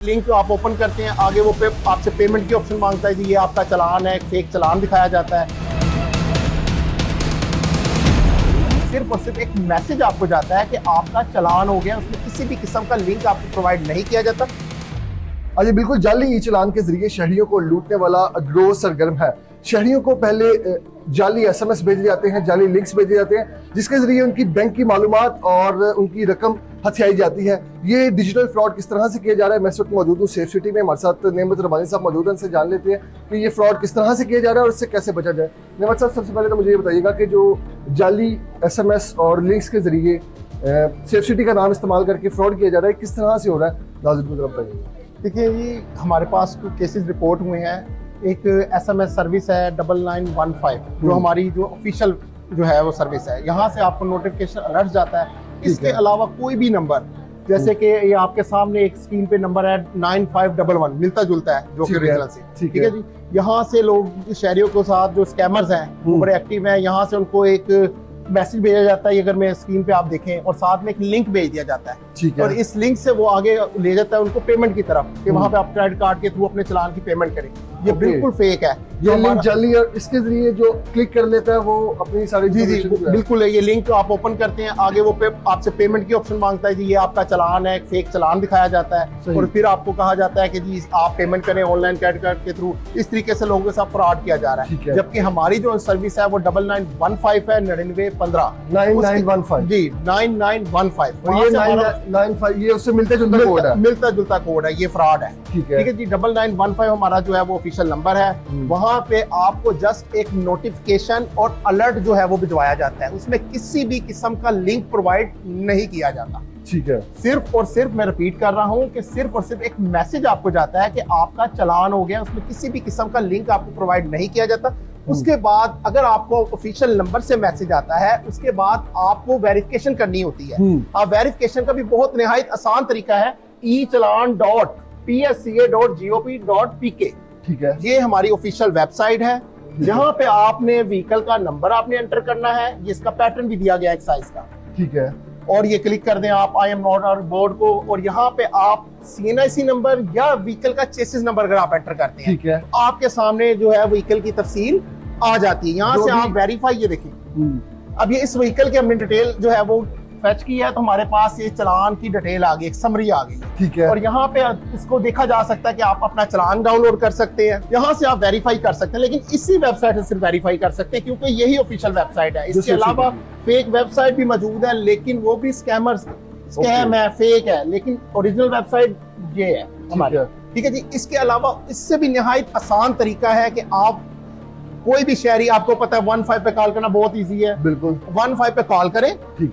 Link आप open करते हैं, आगे वो आपसे पेमेंट की ऑप्शन मांगता है जी, ये आपका चालान है, फेक चालान दिखाया जाता है। सिर्फ और सिर्फ एक मैसेज आपको जाता है कि आपका चालान हो गया, उसमें किसी भी किस्म का लिंक आपको प्रोवाइड नहीं किया जाता। अजी बिल्कुल जाली ई चालान के जरिए शहरियों को लूटने वाला गिरोह सरगर्म है। शहरियों को पहले जाली SMS भेजे जाते हैं, जाली लिंक्स भेजे जाते हैं, जिसके जरिए उनकी बैंक की मालूमात और उनकी रकम हथियाई जाती है। ये डिजिटल फ्रॉड किस तरह से किया जा रहा है, मैं इस वक्त मौजूद हूँ सेफ सिटी में, हमारे साथ नेमत रबानी साहब मौजूद हैं, उनसे जान लेते हैं कि ये फ्रॉड किस तरह से किया जा रहा है और इससे कैसे बचा जाए। नेमत साहब, सबसे पहले तो मुझे ये बताइएगा कि जो जाली SMS और लिंक्स के जरिए सेफ सिटी का नाम इस्तेमाल करके फ्रॉड किया जा रहा है, किस तरह से हो रहा है, नाज़रीन को जरा बताइए। देखिए जी, हमारे पास कुछ केसेस रिपोर्ट हुए हैं। एक SMS सर्विस है 9915, जो हमारी जो ऑफिशियल जो है वो सर्विस है। यहाँ से आपको नोटिफिकेशन अलर्ट जाता है। इसके अलावा कोई भी नंबर, जैसे कि ये आपके सामने एक स्क्रीन पे नंबर है 9511, मिलता जुलता है जो कि ओरिजिनल से, ठीक है जी। यहाँ से लोग शहरियों के साथ जो स्कैमर्स हैं वो बड़े एक्टिव हैं। यहाँ से उनको एक मैसेज भेजा जाता है, अगर मैं स्क्रीन पे आप देखें, और साथ में एक लिंक भेज दिया जाता है, और इस लिंक से वो आगे ले जाता है उनको पेमेंट की तरफ कि वहां पे आप क्रेडिट कार्ड के थ्रू अपने चालान की पेमेंट करें। ये बिल्कुल फेक है। ये लिंक जाली और इसके जरिए जो क्लिक कर लेता है वो अपनी सारी जी बिल्कुल है। ये लिंक आप ओपन करते हैं, आगे वो आपसे पेमेंट की ऑप्शन मांगता है जी, ये आपका चालान है, फेक चालान दिखाया जाता है, और फिर आपको कहा जाता है कि जी आप पेमेंट करें ऑनलाइन क्रेडिट कार्ड के थ्रू। इस तरीके से लोगों के साथ फ्रॉड किया जा रहा है। जबकि हमारी जो सर्विस है वो 9915 है, 9915 9915 जी 9915। ये 995 ये उससे मिलता जुलता कोड है, मिलता जुलता कोड है, ये फ्रॉड है। ठीक है जी, 9915 हमारा जो है वो ऑफिशियल नंबर है। वहां पे आपको जस्ट एक नोटिफिकेशन और अलर्ट जो है वो भिजवाया जाता है, उसमें किसी भी किस्म का लिंक प्रोवाइड नहीं किया जाता। ठीक है, सिर्फ और सिर्फ मैं रिपीट कर रहा हूं कि सिर्फ और सिर्फ एक मैसेज आपको जाता है कि आपका चालान हो गया, उसमें किसी भी किस्म का लिंक आपको प्रोवाइड नहीं किया जाता। उसके बाद अगर आपको ऑफिशियल नंबर से मैसेज आता है, उसके बाद आपको वेरिफिकेशन करनी होती है। अब वेरिफिकेशन का भी बहुत निहायत आसान तरीका है, echalan.psca.gop.pk। ठीक है, ये हमारी ऑफिशियल वेबसाइट है, जहां पे आपने व्हीकल का नंबर आपने एंटर करना है, जिसका पैटर्न भी दिया गया है एक साइज का। ठीक है, और ये क्लिक कर दें आप I am not on board को, और यहाँ पे आप CNIC नंबर या व्हीकल का चेसिस नंबर अगर आप एंटर करते हैं, ठीक है, आपके सामने जो है व्हीकल की तफसील आ जाती है। यहाँ से आप वेरीफाई, ये देखिए अब ये इस व्हीकल की हमने डिटेल जो है वो फेच की है, तो हमारे पास ये चालान की डिटेल आ गई, एक समरी आ गई। ठीक है, और यहाँ पे इसको देखा जा सकता है कि आप अपना चालान डाउनलोड कर सकते हैं, यहाँ से आप वेरीफाई कर सकते हैं, लेकिन इसी वेबसाइट से सिर्फ वेरीफाई कर सकते हैं क्योंकि यही ऑफिशियल वेबसाइट है। इसके अलावा फेक वेबसाइट भी मौजूद है, लेकिन वो भी स्कैम है, फेक है, लेकिन ओरिजिनल वेबसाइट ये है हमारी। ठीक है जी। इसके अलावा इससे भी निहायत आसान तरीका है कि आप कोई भी शहरी, आपको पता है 15 पे कॉल करना बहुत इजी है, बिल्कुल 15 पे कॉल करें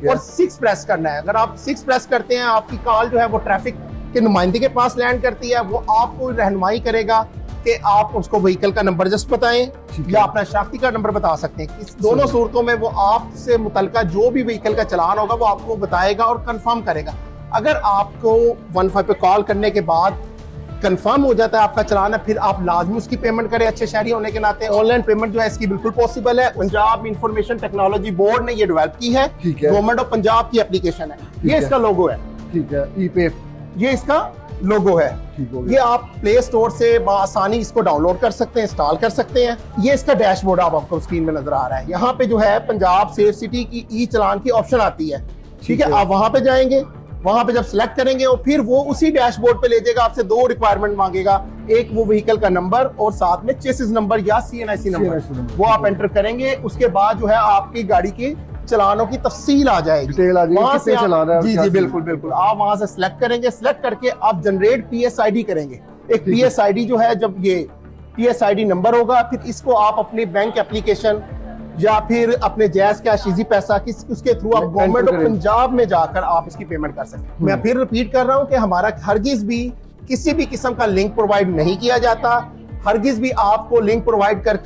और 6 प्रेस करना है। अगर आप 6 प्रेस करते हैं, आपकी कॉल जो है वो ट्रैफिक के नुमाइंदे के पास लैंड करती है। वो आपको रहनुमाई करेगा कि आप उसको व्हीकल का नंबर जस्ट बताएं या अपना शनाख्ती कार्ड नंबर बता सकते हैं। इस दोनों सूरतों में वो आपसे मुतल्लिका जो भी व्हीकल का चालान होगा वो आपको बताएगा और कंफर्म करेगा। अगर आपको 15 पे कॉल करने के बाद कंफर्म हो जाता है आपका चालान है, फिर आप लाजमी उसकी पेमेंट करें। अच्छे शहरी होने के नाते ऑनलाइन पेमेंट जो है इसकी बिल्कुल पॉसिबल है। पंजाब इंफॉर्मेशन टेक्नोलॉजी बोर्ड ने ये डेवलप की है, गवर्नमेंट ऑफ पंजाब की एप्लीकेशन है। ये इसका लोगो है, ठीक है, ई-पे ये इसका लोगो है। ये आप प्ले स्टोर से आसानी इसको डाउनलोड कर सकते हैं, इंस्टॉल कर सकते हैं। ये इसका डैशबोर्ड आपको स्क्रीन में नजर आ रहा है। यहाँ पे जो है पंजाब सेफ सिटी की ई चालान की ऑप्शन आती है, ठीक है। आप वहां पे जाएंगे, वहां पे जब सिलेक्ट करेंगे और फिर वो उसी डैशबोर्ड पे ले जाएगा, आपसे 2 रिक्वायरमेंट मांगेगा, एक वो व्हीकल का नंबर और साथ में चेसिस नंबर या CNIC नंबर, वो आप एंटर करेंगे। उसके बाद जो है आपकी गाड़ी की चालानों की तफसील आ जाएगी, वहां से जी बिल्कुल बिल्कुल। आप वहां से सिलेक्ट करेंगे, सिलेक्ट करके आप जनरेट PSID करेंगे। एक PSID जो है, जब ये PSID नंबर होगा, फिर इसको आप अपनी बैंक एप्लीकेशन या फिर अपने जैज कैश इजी पैसा उसके थ्रू आप गवर्नमेंट ऑफ पंजाब में जाकर आप इसकी पेमेंट कर सकते हैं। मैं फिर रिपीट कर रहा हूं कि हमारा हरगिज भी किसी भी किस्म का लिंक प्रोवाइड नहीं किया जाता, हरगिज भी आपको लिंक प्रोवाइड कर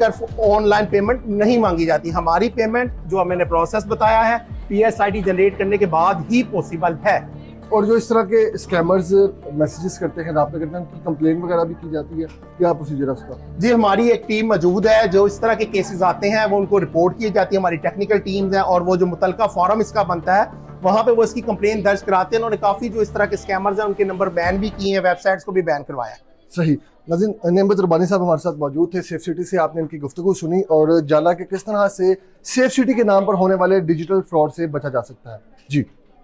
ऑनलाइन पेमेंट नहीं मांगी जाती। हमारी पेमेंट जो मैंने प्रोसेस बताया है PSID जनरेट करने के बाद ही पॉसिबल है। और जो इस तरह के स्कैमर्स मैसेजेस करते हैं, राब्ता करते हैं, उनकी कंप्लेन वगैरह भी की जाती है, क्या प्रोसीजर है उसका? जी, हमारी एक टीम मौजूद है, जो इस तरह के केसेस आते हैं वो उनको रिपोर्ट किए जाती है। हमारी टेक्निकल टीम्स हैं और वो जो मुतल्लिका फॉरम इसका बनता है वहां पे वो इसकी कंप्लेन दर्ज कराते हैं। उन्होंने काफी जो इस तरह के स्कैमर्स हैं उनके नंबर बैन भी किए हैं, वेबसाइट्स को भी बैन करवाया। सही। नाज़रीन, नेमत रब्बानी साहब हमारे साथ मौजूद थे। सेफ सिटी से आपने इनकी गुफ्तगू सुनी और जाना कि किस तरह से सेफ सिटी के नाम पर होने वाले डिजिटल फ्रॉड से बचा जा सकता है। जी।